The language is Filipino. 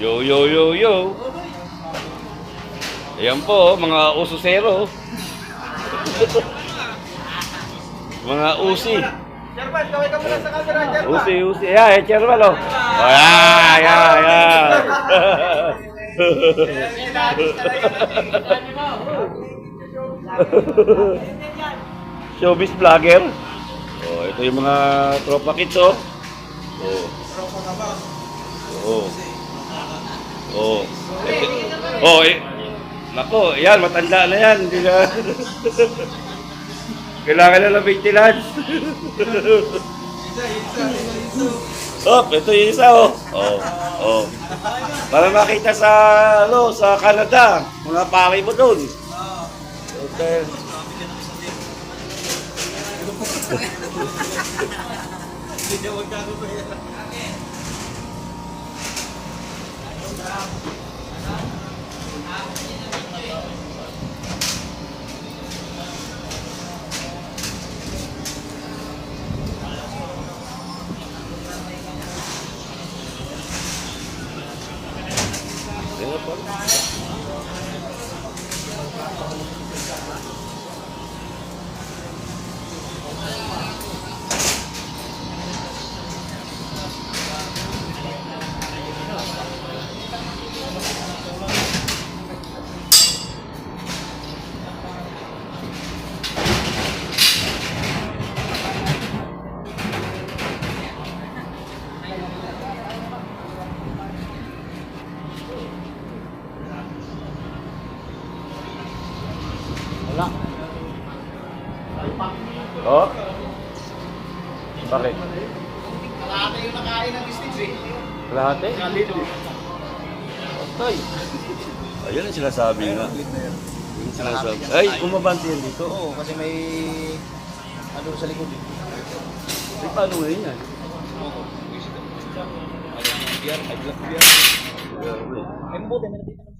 Yo, yo, yo, yo. Ayan po, mga ususero. Mga usi. Chairman, kaway ka muna sa camera, Chairman. Usi, usi. Ayan, chairman, oh. Oh, ayan, ayan, ayan. Showbiz vlogger. Oh, ito yung mga tropa kids, oh. Oh. Oh. Oh. Oh, nako, yan, matanda na yan. Hindi na. Kailangan na ng maintenance. Oh, ito yung isa, oh. Oh, oh. Para makita sa, ano, sa Canada, mga pari mo doon. Okay. Wala. Oh? Bakit? Kalahati yung nakain ng stage eh. Kalahati? Toy. Ayun ang sinasabi nga. Yung sinasabi. Ay, umabante yan dito. Oo, kasi may ano sa likod eh. Ay, paano ngayon yan? Oo. Ay, black beer. Grabe. Ay, mabuti, may nakita ng